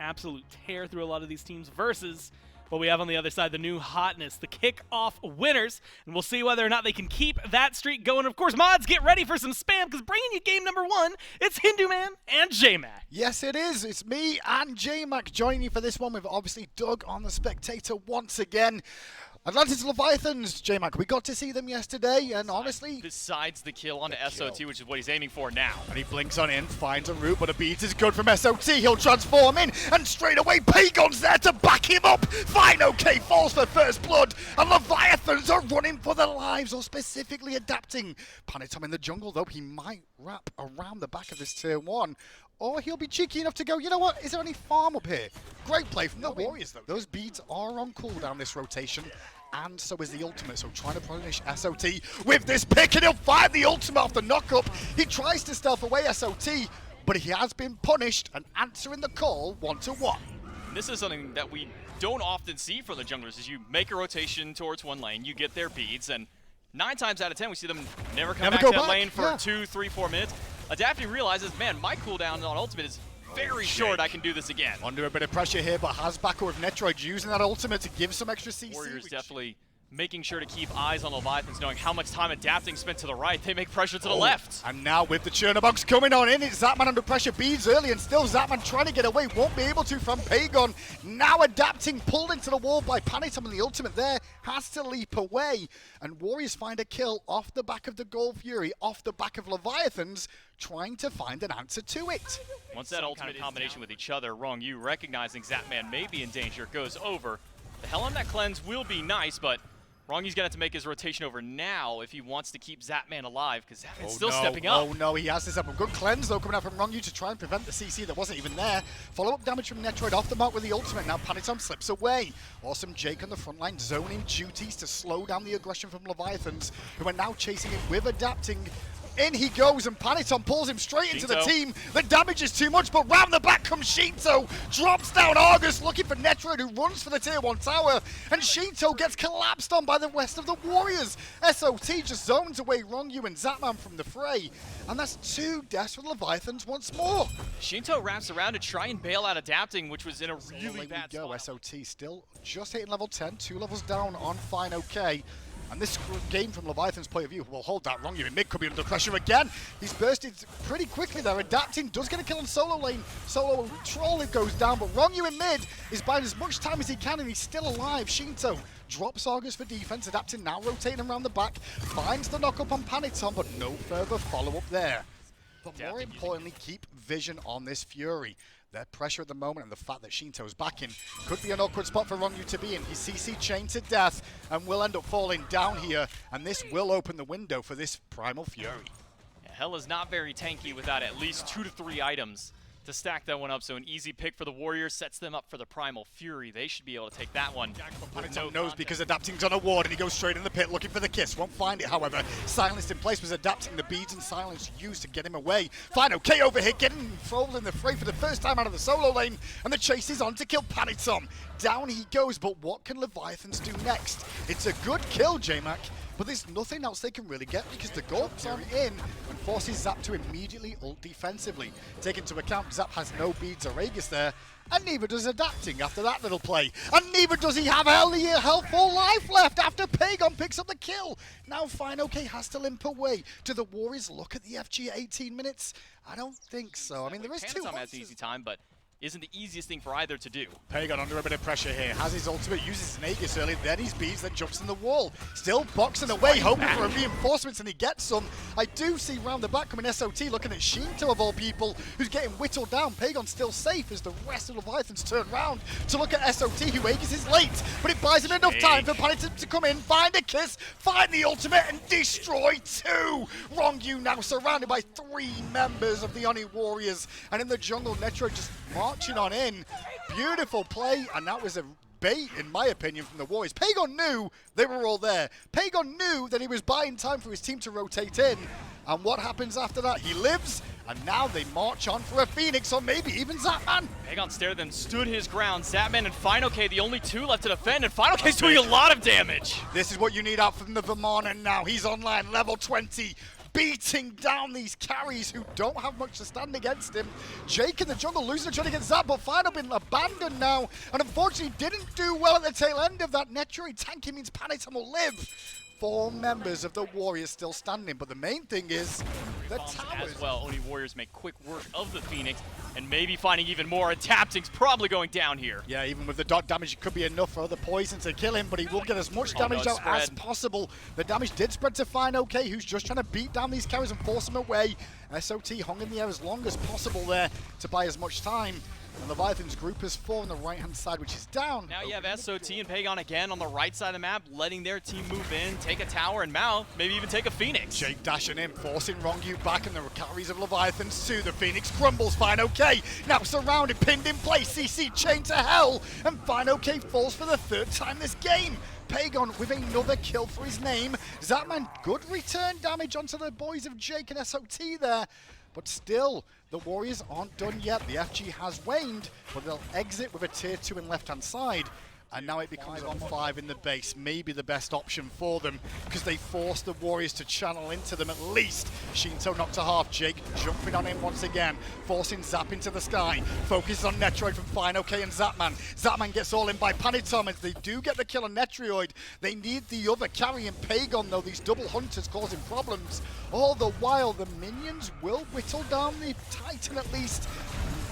absolute tear through a lot of these teams versus what we have on the other side, the new hotness, the kickoff winners. And we'll see whether or not they can keep that streak going. Of course, mods, get ready for some spam, because bringing you game number 1, it's Hindu Man and J-Mac. Yes, it is. It's me and J-Mac joining you for this one. We've obviously Doug on the spectator once again. Atlantis Leviathans, J-Mac, we got to see them yesterday, and honestly... Besides the kill onto SOT, which is what he's aiming for now. And he blinks on in, finds a route, but a beat is good from SOT. He'll transform in, and straight away, Pagon's there to back him up. Fine, okay, falls for first blood, and Leviathans are running for their lives, or specifically adapting. Panitom in the jungle, though, he might wrap around the back of this tier 1. Or he'll be cheeky enough to go, you know what, is there any farm up here? Great play from the Warriors, though. Those beads are on cooldown this rotation, and so is the ultimate, so trying to punish SOT with this pick, and he'll find the ultimate off the knock-up. He tries to stealth away SOT, but he has been punished and answering the call 1-1. This is something that we don't often see from the junglers, is you make a rotation towards one lane, you get their beads, and 9 times out of 10 we see them never come back to that lane for 2, 3, 4 minutes. Adapting realizes, man, my cooldown on ultimate is very short, I can do this again. Under a bit of pressure here, but has backer with Netroid using that ultimate to give some extra CC. Warriors definitely making sure to keep eyes on Leviathans, knowing how much time adapting spent to the right. They make pressure to the left. And now with the Churnabox coming on in, it's Zapman under pressure, beads early, and still Zapman trying to get away, won't be able to from Pagon. Now adapting, pulled into the wall by Panitom, and the ultimate there has to leap away. And Warriors find a kill off the back of the Gold Fury, off the back of Leviathans, trying to find an answer to it. Once that ultimate combination with each other, Wrong You recognizing Zapman may be in danger, goes over. The hell on that cleanse will be nice, but Wrong You's gonna have to make his rotation over now if he wants to keep Zapman alive, because Zapman's still stepping up. Oh no, he has this up. A good cleanse though coming out from Wrong You to try and prevent the CC that wasn't even there. Follow-up damage from Netroid off the mark with the ultimate. Now Panitom slips away. Awesome Jake on the front line, zoning duties to slow down the aggression from Leviathans, who are now chasing him with adapting. In he goes, and Panitom pulls him straight into the team. The damage is too much, but round the back comes Sheento. Drops down Argus, looking for Netroid, who runs for the tier 1 tower. And Sheento gets collapsed on by the rest of the Warriors. SOT just zones away Wrong You and Zapman from the fray. And that's 2 deaths for Leviathans once more. Sheento wraps around to try and bail out adapting, which was in a really bad spot. SOT still just hitting level 10, 2 levels down on Fine OK. And this game from Leviathan's point of view will hold that Wrong You in mid, could be under pressure again. He's bursted pretty quickly there. Adapting does get a kill on solo lane. Solo Troll goes down, but Wrong You in mid is buying as much time as he can, and he's still alive. Sheento drops Argus for defense. Adapting now rotating around the back. Finds the knock up on Panitom, but no further follow-up there. But more importantly, keep vision on this Fury. Their pressure at the moment and the fact that Sheento's back in could be an awkward spot for Wrong You to be in. He's CC chained to death and will end up falling down here, and this will open the window for this Primal Fury. Yeah, Hell is not very tanky without at least 2 to 3 items to stack that one up, so an easy pick for the Warriors sets them up for the Primal Fury. They should be able to take that one. Panitom knows because Adapting's on a ward, and he goes straight in the pit looking for the kiss. Won't find it, however. Silenced in place was Adapting. The beads and silence used to get him away. Fine, okay over here, getting enrolled in the fray for the first time out of the solo lane, and the chase is on to kill Panitom. Down he goes, but what can Leviathans do next? It's a good kill, J-Mac, but there's nothing else they can really get because the Gorp's on in and forces Zap to immediately ult defensively. Take into account Zap has no beads or Aegis there, and neither does Adapting after that little play. And neither does he have health or life left after Pagon picks up the kill. Now Fine OK has to limp away. Do the Warriors look at the FG at 18 minutes? I don't think so. I mean, there is 2 has an easy time, but isn't the easiest thing for either to do. Pagon under a bit of pressure here. Has his ultimate, uses his Aegis early, then his beads, then jumps in the wall. Still boxing away, hoping for a reinforcement, and he gets some. I do see round the back coming SOT, looking at Sheento of all people, who's getting whittled down. Pagon's still safe as the rest of Leviathans turn round to look at SOT, who Aegis is late, but it buys him enough time for Panitom to come in, find a kiss, find the ultimate, and destroy 2. Wrong You now surrounded by 3 members of the Oni Warriors, and in the jungle, Netroid just marching on in. Beautiful play, and that was a bait, in my opinion, from the Warriors. Pagon knew they were all there. Pagon knew that he was buying time for his team to rotate in. And what happens after that? He lives, and now they march on for a Phoenix, or maybe even Zapman. Pagon stared, then stood his ground. Zapman and Fine OK, the only 2 left to defend, and Fine OK's doing a lot of damage. This is what you need out from the Vermont, and now he's online, level 20. beating down these carries who don't have much to stand against him. Jake in the jungle losing a try against that, but Final been abandoned now, and unfortunately didn't do well at the tail end of that. Netroid tanking means Panitom will live. 4 members of the Warriors still standing, but the main thing is the towers. As well, Oni Warriors make quick work of the Phoenix, and maybe finding even more, and Tapting's probably going down here. Yeah, even with the dot damage, it could be enough for the poison to kill him, but he will get as much damage out as possible. The damage did spread to Fine OK, who's just trying to beat down these carries and force them away. SOT hung in the air as long as possible there to buy as much time. And Leviathan's group is 4 on the right-hand side, which is down. Now you have SOT and Pagon again on the right side of the map, letting their team move in, take a tower and Mal, maybe even take a Phoenix. Jake dashing in, forcing Rongu back, and the carries of Leviathans to the Phoenix crumbles. Fine OK, now surrounded, pinned in place, CC chained to hell, and Fine OK falls for the 3rd time this game. Pagon with another kill for his name. Zatman, good return damage onto the boys of Jake and SOT there. But still, the Warriors aren't done yet. The FG has waned, but they'll exit with a tier 2 in left-hand side. And now it becomes on 5 in the base, maybe the best option for them, because they force the Warriors to channel into them at least. Sheento knocked to half, Jake jumping on him once again, forcing Zap into the sky. Focuses on Netroid from Fine OK and Zapman. Zapman gets all in by Panitom as they do get the kill on Netroid. They need the other carry in Pagon, though, these double hunters causing problems. All the while, the minions will whittle down the Titan at least.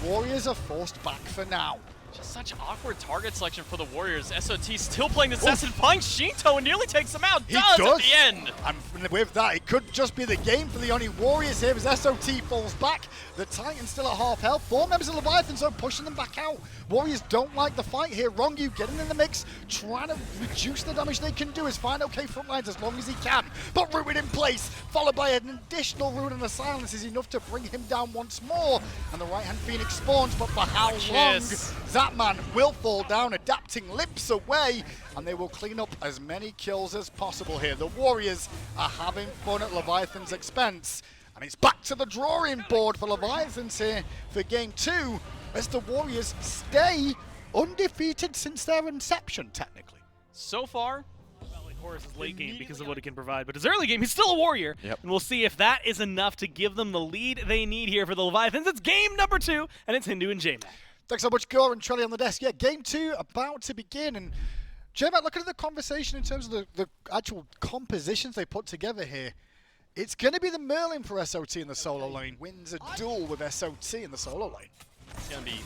Warriors are forced back for now. Just such awkward target selection for the Warriors. SOT still playing the assassin, finds Sheento and nearly takes him out. He does at the end. And with that, it could just be the game for the Oni Warriors here as SOT falls back. The Titan's still at half health. 4 members of Leviathans are pushing them back out. Warriors don't like the fight here. Rongu getting in the mix, trying to reduce the damage they can do as Fine OK front lines as long as he can. But Ruin in place, followed by an additional Ruin and a silence is enough to bring him down once more. And the right-hand Phoenix spawns, but for how long? Zapman will fall down, adapting limps away, and they will clean up as many kills as possible here. The Warriors are having fun at Leviathan's expense, and it's back to the drawing board for Leviathans here for game 2, as the Warriors stay undefeated since their inception, technically. So far, Horus is late game because of what he can provide, but his early game, he's still a Warrior. Yep. And we'll see if that is enough to give them the lead they need here for the Leviathans. It's game number 2, and it's Hindu and J-Mac. Thanks so much, Gore and Trelly on the desk. Yeah, game 2 about to begin, and J-Mac, looking at the conversation in terms of the actual compositions they put together here, it's going to be the Merlin for SOT in the solo lane. Wins a duel with SOT in the solo lane. it's going to be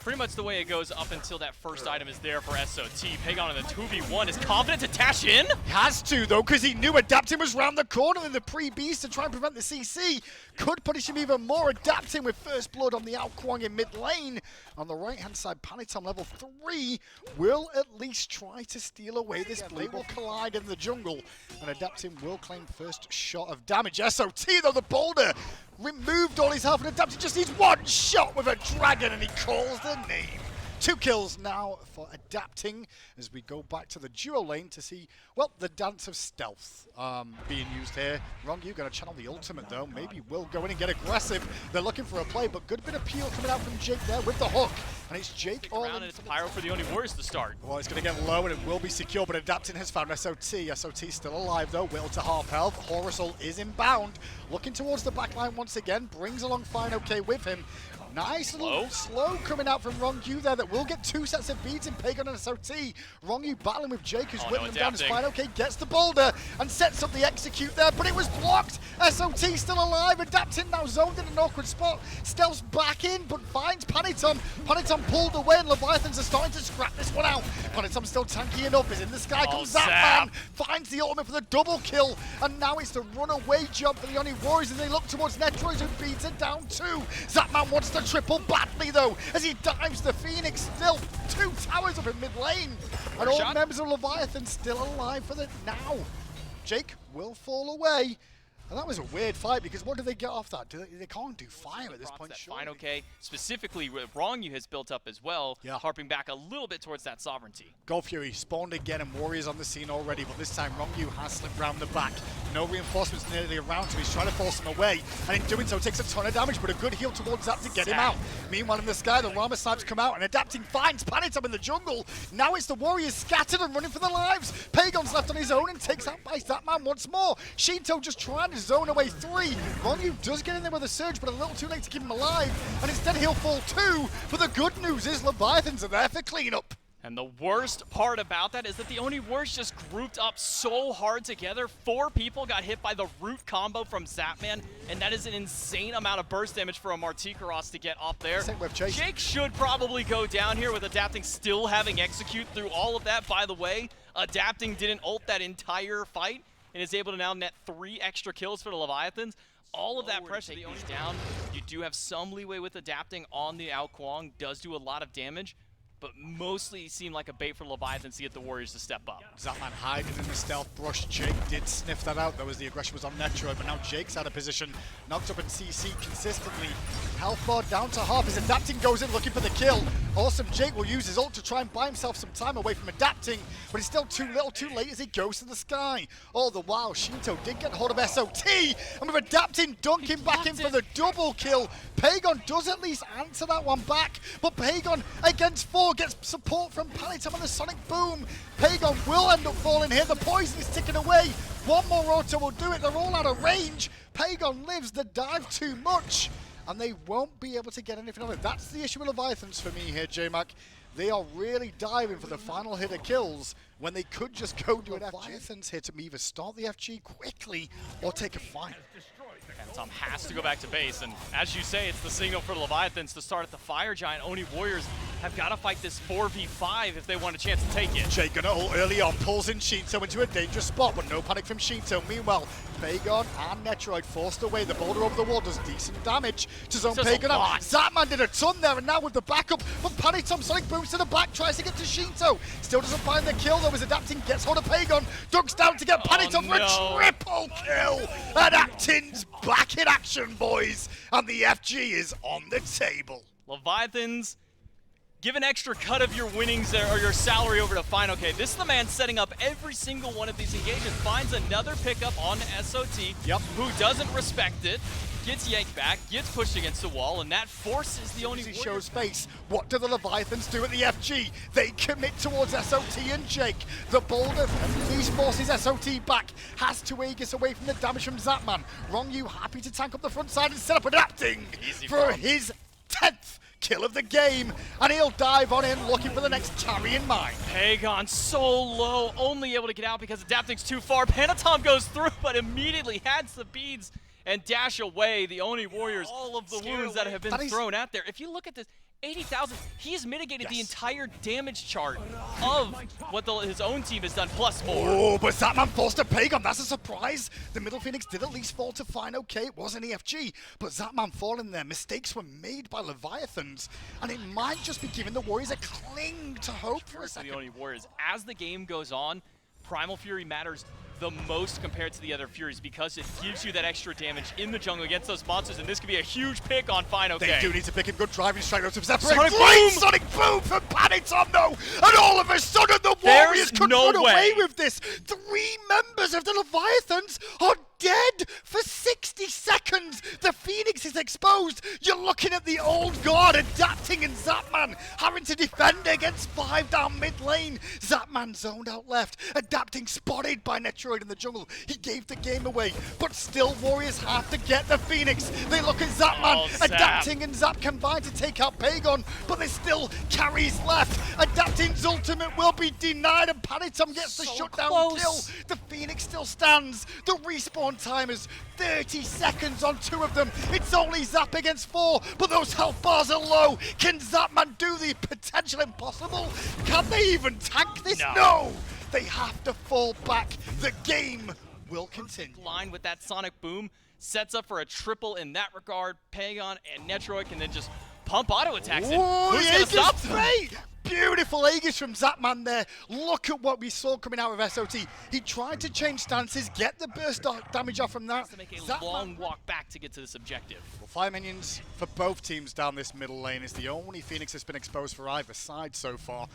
pretty much the way it goes up until that first item is there for SOT. Pagon in the 2v1 is confident to dash in. Has to, though, because he knew Adapting was round the corner in the pre-beast to try and prevent the CC. Could punish him even more. Adapting with first blood on the Ao Kuang in mid lane. On the right-hand side, Panitom level 3 will at least try to steal away this blade. Will collide in the jungle, and Adapting will claim first shot of damage. SOT, though, the boulder removed all his health, and Adapting just needs one shot with a dragon, and he calls the name. 2 kills now for Adapting as we go back to the duo lane to see, well, the dance of stealth being used here. Rongu going to channel the ultimate, though. Maybe will go in and get aggressive. They're looking for a play, but good bit of peel coming out from Jake there with the hook. And it's Jake all in. And it's Pyro for the Oni Warriors to start. Well, it's going to get low, and it will be secure, but Adapting has found SOT. SOT still alive, though. Will to half health. Horusol is inbound. Looking towards the back line once again. Brings along Fine OK with him. Nice little slow coming out from Rongu there that will get 2 sets of beads in Pagan and SOT. Rongu battling with Jake, who's whipping him down his Fine OK, gets the boulder and sets up the execute there, but it was blocked. SOT still alive. Adapting now zoned in an awkward spot. Stealth's back in, but finds Panitom. Panitom pulled away, and Leviathans are starting to scrap this one out. Panitom's still tanky enough. Is in the sky. Comes Zapman. Finds the ultimate for the double kill, and now it's the runaway job for the Oni Warriors as they look towards Netroid, who beats it down too. Zapman wants to triple badly, though, as he dives the Phoenix. Still 2 towers up in mid lane, and all members of Leviathan still alive for the now. Jake will fall away. And that was a weird fight, because what do they get off that? They can't do fire at this point, surely. Fine OK, specifically Rongu has built up as well, harping back a little bit towards that sovereignty. Gold Fury spawned again, and Warriors on the scene already, but this time Rongu has slipped round the back. No reinforcements nearly around, so he's trying to force him away, and in doing so takes a ton of damage, but a good heal towards Zap to get him out. Meanwhile, in the sky, the Rama snipes come out, and Adapting finds Panitom in the jungle. Now it's the Warriors scattered and running for their lives. Pagon's left on his own and takes out by Zapman once more. Sheento just trying to zone away 3. Ronyu does get in there with a surge, but a little too late to keep him alive, and instead he'll fall 2. But the good news is Leviathans are there for cleanup. And the worst part about that is that the Oni Warriors just grouped up so hard together. 4 people got hit by the root combo from Zapman, and that is an insane amount of burst damage for a Martikaros to get up there. Jake should probably go down here with Adapting still having execute through all of that. By the way, Adapting didn't ult that entire fight and is able to now net 3 extra kills for the Leviathans. All of that pressure, the Oni's down. You do have some leeway with Adapting on the Ao Kuang, does do a lot of damage, but mostly seemed like a bait for Leviathans to get the Warriors to step up. Zapman hiding in the stealth brush. Jake did sniff that out, though, as the aggression was on Netro, but now Jake's out of position. Knocked up in CC consistently. Health bar down to half as Adapting goes in looking for the kill. Awesome Jake will use his ult to try and buy himself some time away from Adapting, but he's still too little too late as he goes to the sky. All the while, Sheento did get hold of SOT, and with Adapting dunking back in for the double kill, Pagon does at least answer that one back, but Pagon against 4 gets support from Panitom on the Sonic Boom. Pagon will end up falling here. The poison is ticking away. One more auto will do it. They're all out of range. Pagon lives the dive too much, and they won't be able to get anything on it. That's the issue with Leviathans for me here, J-Mac. They are really diving for the final hit of kills when they could just go to an FG. Leviathans here to either start the FG quickly or take a fight. Panitom has to go back to base, and as you say, it's the signal for the Leviathans to start at the Fire Giant. Oni Warriors have got to fight this 4v5 if they want a chance to take it. Jake gonna ult early on, pulls in Sheento into a dangerous spot, but no panic from Sheento. Meanwhile, Pagon and Netroid forced away. The boulder over the wall does decent damage to zone Pagon out. Zapman did a ton there, and now with the backup, but Panitom Sonic booms to the back, tries to get to Sheento. Still doesn't find the kill, though, as Adapting gets hold of Pagon. Ducks down to get Panitom for a triple kill. Adapting's back in action, boys, and the FG is on the table. Leviathans, give an extra cut of your winnings there, or your salary over to Fine. Okay, this is the man setting up every single one of these engagements. Finds another pickup on SOT, who doesn't respect it, gets yanked back, gets pushed against the wall, and that forces the Oni Warriors. Shows face. What do the Leviathans do at the FG? They commit towards SOT and Jake. The boulder at least forces SOT back. Has to Aegis away from the damage from Zapman. Ronyu happy to tank up the front side and set up Adapting for his 10th kill of the game, and he'll dive on in looking for the next carry in mind. Pagon so low, only able to get out because Adapting's too far. Panitom goes through, but immediately has the beads and dash away. The Oni Warriors, all of the wounds that have been thrown out there. If you look at this, 80,000, he has mitigated the entire damage chart of what his own team has done, plus more. Oh, but Zapman falls to Pagon. That's a surprise. The middle Phoenix did at least fall to Fine. Okay, it was an EFG, but Zapman falling there. Mistakes were made by Leviathans, and it might just be giving the Warriors a cling to hope for a second. The Oni Warriors, as the game goes on, Primal Fury matters the most compared to the other Furies because it gives you that extra damage in the jungle against those monsters, and this could be a huge pick on Fine. Okay. They do need to pick him. Good driving strike to separate. Great Sonic Boom from Panitom, though! And all of a sudden, the Warriors could run away with this. 3 members of the Leviathans are dead for 60 seconds. The Phoenix is exposed. You're looking at the old guard Adapting and Zapman having to defend against 5 down mid lane. Zapman zoned out left. Adapting spotted by Netroid in the jungle. He gave the game away, but still Warriors have to get the Phoenix. They look at Zapman. Adapting and Zap combine to take out Pagon, but there's still carries left. Adapting's ultimate will be denied, and Panitom gets the shutdown kill. The Phoenix still stands. The respawn time is 30 seconds on 2 of them. It's only Zap against 4, but those health bars are low. Can Zapman do the potential impossible? Can they even tank this? No! They have to fall back. The game will continue. Line with that Sonic Boom sets up for a triple in that regard. Pagon and Netroid can then just pump auto attacks. Who's gonna stop them? Beautiful Aegis from Zapman there. Look at what we saw coming out of SOT. He tried to change stances, get the burst damage off from that. To make a long walk back to get to this objective. Well, 5 minions for both teams down this middle lane is the only Phoenix that's been exposed for either side so far.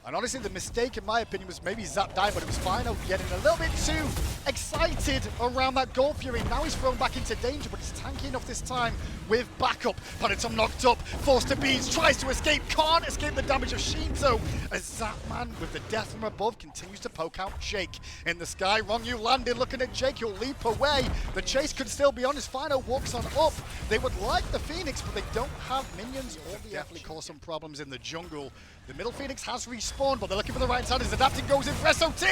And honestly, the mistake, in my opinion, was maybe Zap died, but it was Fino getting a little bit too excited around that Gold Fury. Now he's thrown back into danger, but he's tanky enough this time. with backup. Panitom knocked up, forced to beads, tries to escape, can't escape the damage of Sheento, as Zapman with the death from above continues to poke out Jake. In the sky, Ronyu landed, looking at Jake, he'll leap away. The chase could still be on as Fino walks on up. They would like the Phoenix, but they don't have minions or definitely cause some problems in the jungle. The middle Phoenix has respawned, but they're looking for the right side as Adapting goes in for SOT,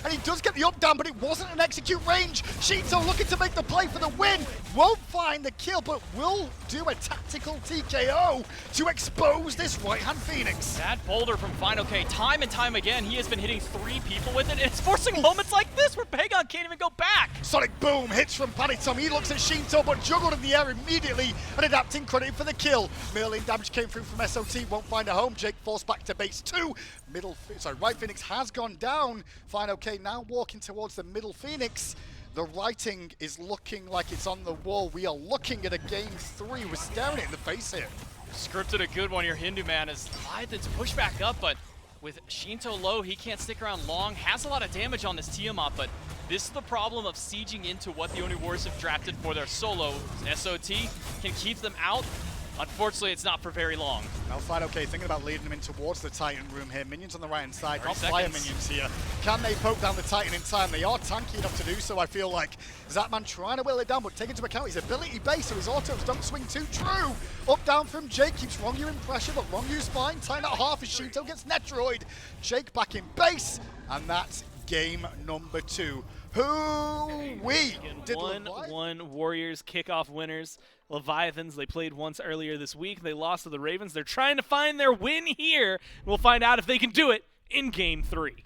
and he does get the up down, but it wasn't an execute range. Sheento looking to make the play for the win, won't find the kill, but will do a tactical TKO to expose this right-hand Phoenix. That boulder from Final K, time and time again, he has been hitting 3 people with it, and it's forcing moments like this where Pagon can't even go back. Sonic boom hits from Panitom. He looks at Sheento, but juggled in the air immediately, and Adapting credit for the kill. Merlin damage came through from SOT, won't find a home. Jake forced back to base 2. Right Phoenix has gone down. Final K now walking towards the middle Phoenix. The writing is looking like it's on the wall. We are looking at a game 3. We're staring it in the face here. Scripted a good one here, Hindu man, as Leviathans push back up, but with Sheento low, he can't stick around long. Has a lot of damage on this Tiamat, but this is the problem of sieging into what the Oni Warriors have drafted for their solo. SOT can keep them out. Unfortunately, it's not for very long. Now, Final K thinking about leading them in towards the Titan room here. Minions on the right-hand side, 3 not fire seconds. minions here. Can they poke down the Titan in time? They are tanky enough to do so, I feel like. Zapman trying to whittle it down, but take into account his ability base, so his autos don't swing too true. Up, down from Jake, keeps Ronyu in pressure, but Ronyu's fine. Titan at half as Sheento gets Netroid. Jake back in base, and that's game number 2. Who-wee! Did 1-1 Warriors kickoff winners. Leviathans, they played once earlier this week. They lost to the Ravens. They're trying to find their win here. We'll find out if they can do it in game 3.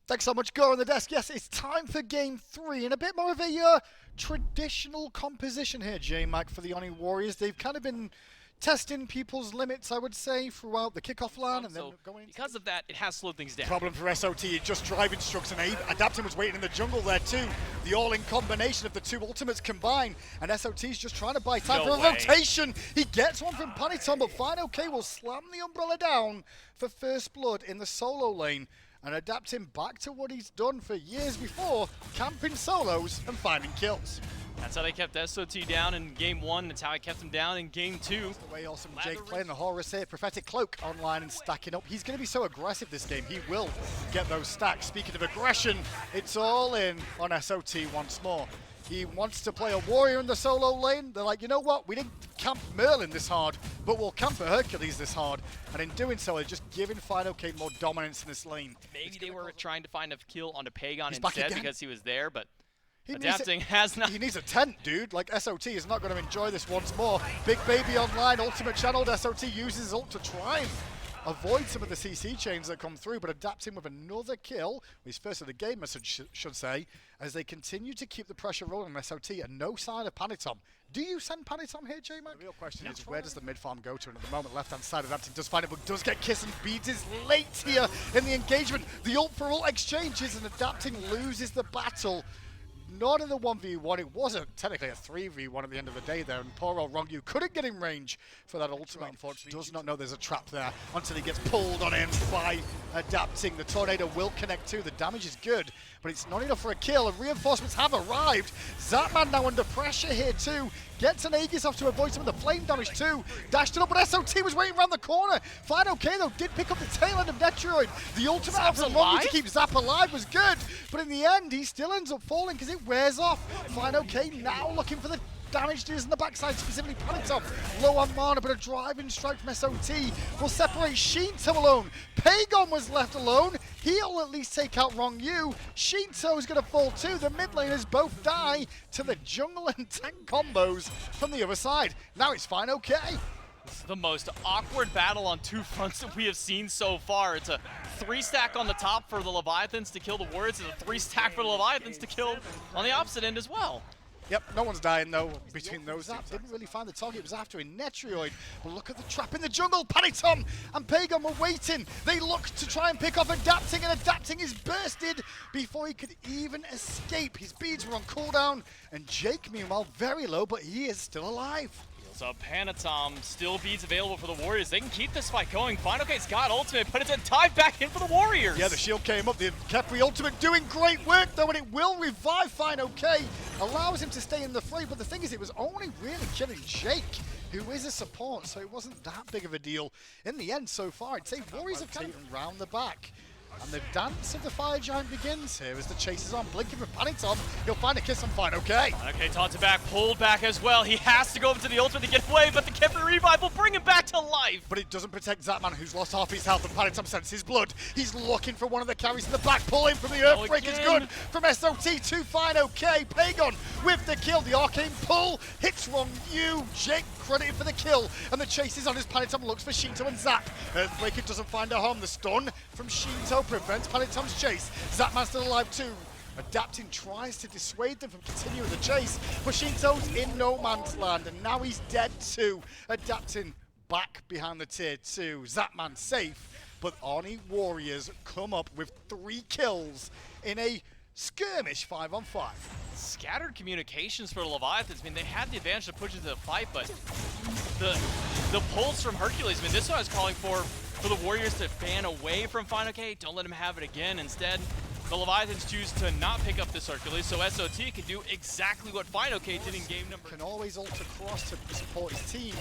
Thanks so much, Go on the desk. Yes, it's time for game 3, and a bit more of a traditional composition here, J-Mac, for the Oni Warriors. They've kind of been testing people's limits, I would say, throughout the kickoff line, and then going into because of that, it has slowed things down. problem for SOT, just driving strokes, and Adapting was waiting in the jungle there too. The all-in combination of the 2 ultimates combined, and SOT's just trying to buy time for a rotation. He gets one from Panitom, but Final K will slam the umbrella down for first blood in the solo lane, and Adapting back to what he's done for years before, camping solos and finding kills. That's how they kept SOT down in game 1. That's how I kept them down in game 2. The way awesome Jake playing the Horus here, Prophetic Cloak online and stacking up. He's going to be so aggressive this game. He will get those stacks. Speaking of aggression, it's all in on SOT once more. He wants to play a warrior in the solo lane. They're like, you know what? We didn't camp Merlin this hard, but we'll camp a Hercules this hard. And in doing so, they're just giving Final K more dominance in this lane. Maybe they were trying to find a kill onto Pagon He's back instead again. because he was there, but He Adapting has not. He needs a tent, dude. Like, SOT is not going to enjoy this once more. Big Baby online, ultimate channeled. SOT uses his ult to try and avoid some of the CC chains that come through, but Adapting with another kill, his first of the game, I should say, as they continue to keep the pressure rolling on SOT, and no sign of Panitom. Do you send Panitom here, J-Mac? The real question is, where does the mid farm go to? And at the moment, left-hand side, Adapting does find it, but does get Kiss and beads is late here in the engagement. The ult for ult exchanges, and Adapting loses the battle. Not in the 1v1, it wasn't technically a 3v1 at the end of the day there, and poor old Ronyu couldn't get in range for that ultimate, unfortunately. Does not know there's a trap there until he gets pulled on in by Adapting. The Tornado will connect too, the damage is good, but it's not enough for a kill, and reinforcements have arrived. Zapman now under pressure here too, gets an Aegis off to avoid some of the flame damage too. Dashed it up, but SOT was waiting around the corner. Final K though did pick up the tail end of Netroid. The ultimate out from Ronyu to keep Zap alive was good, but in the end he still ends up falling because it wears off. Final K now looking for the damage dealers in the backside, specifically Panitom. Low on mana, but a driving strike from SOT will separate Sheento alone. Pagon was left alone. He'll at least take out Ronyu. Sheento is going to fall too. The mid laners both die to the jungle and tank combos from the other side. Now it's Final K. This is the most awkward battle on 2 fronts that we have seen so far. It's a 3-stack on the top for the Leviathans to kill the Warriors, and a 3-stack for the Leviathans to kill on the opposite end as well. Yep, no one's dying though between those. Zap didn't really find the target, it was after in Netroid. But look at the trap in the jungle. Panitom and Pagon were waiting. They looked to try and pick off Adapting, and Adapting is bursted before he could even escape. His beads were on cooldown, and Jake, meanwhile, very low, but he is still alive. So Panitom, still beads available for the Warriors. They can keep this fight going. Final K's got ultimate, but it's a dive back in for the Warriors. Yeah, the shield came up. The Kepri ultimate doing great work though, and it will revive Final K. Allows him to stay in the fray, but the thing is, it was only really killing Jake, who is a support, so it wasn't that big of a deal in the end so far. I'd say Warriors have taken round the back. And the dance of the Fire Giant begins here as the chase is on. Blinking for Panitom. He'll find a kiss on Fine OK. Okay, taunted back, pulled back as well. He has to go over to the ultimate to get away, but the Kemper Revive will bring him back to life. But it doesn't protect Zatman, who's lost half his health, and Panitom senses his blood. He's looking for one of the carries in the back. Pull in from the Earthbreak is good from SOT to Fine OK. Pagon with the kill. The Arcane pull hits wrong. Jake credited for the kill, and the chase is on as Panitom looks for Sheento and Zap. Earthbreaker doesn't find a home. The stun from Sheento prevents Panitom's chase. Zapman's still alive too. Adapting tries to dissuade them from continuing the chase, but Sheento's in no man's land, and now he's dead too. Adapting back behind the tier 2. Zapman safe, but Oni Warriors come up with 3 kills in a skirmish 5-on-5. Scattered communications for the Leviathans. I mean, they had the advantage to push into the fight, but the pulls from Hercules, I mean, this is what I was calling for the Warriors to fan away from Fine OK. Don't let him have it again. Instead, the Leviathans choose to not pick up this Hercules, so SOT can do exactly what Fine OK did in game number. Can always ult across to support his team.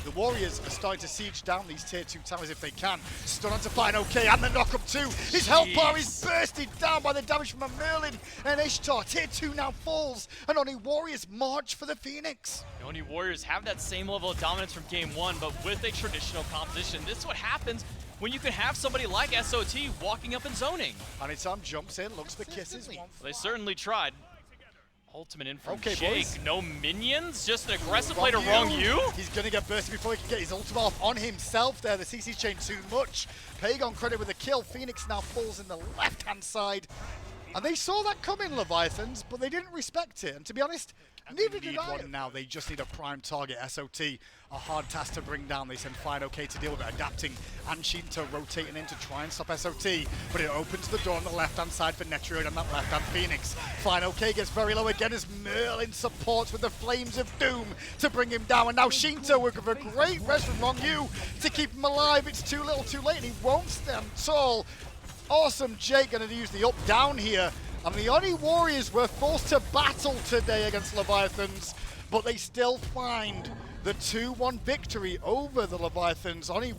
The Warriors are starting to siege down these tier 2 towers if they can. Stun onto Fine OK and the knock up too. His health bar is bursted down by the damage from a Merlin and Ishtar. Tier 2 now falls, and Oni Warriors march for the Phoenix. The Oni Warriors have that same level of dominance from game 1, but with a traditional composition. This is what happens when you can have somebody like SOT walking up and zoning. Panitom jumps in, looks for kisses. They certainly tried. Ultimate in from okay, Jake. boys. No minions, just an aggressive play to wrong you. He's going to get bursted before he can get his ultimate off on himself there. The CC chain too much. Pagon credit with a kill. Phoenix now falls in the left-hand side. And they saw that coming, Leviathans, but they didn't respect it. And to be honest, neither did I. One now. They just need a prime target. SOT, a hard task to bring down. They send Fine OK to deal with it. Adapting and Sheento rotating in to try and stop SOT. But it opens the door on the left-hand side for Netroid and that left-hand Phoenix. Fine OK gets very low again as Merlin supports with the Flames of Doom to bring him down. And now Sheento with a great res from Wrong You to keep him alive. It's too little too late and he won't stand tall. Awesome Jake going to use the up-down here. And the Oni Warriors were forced to battle today against Leviathans, but they still find the 2-1 victory over the Leviathans. Oni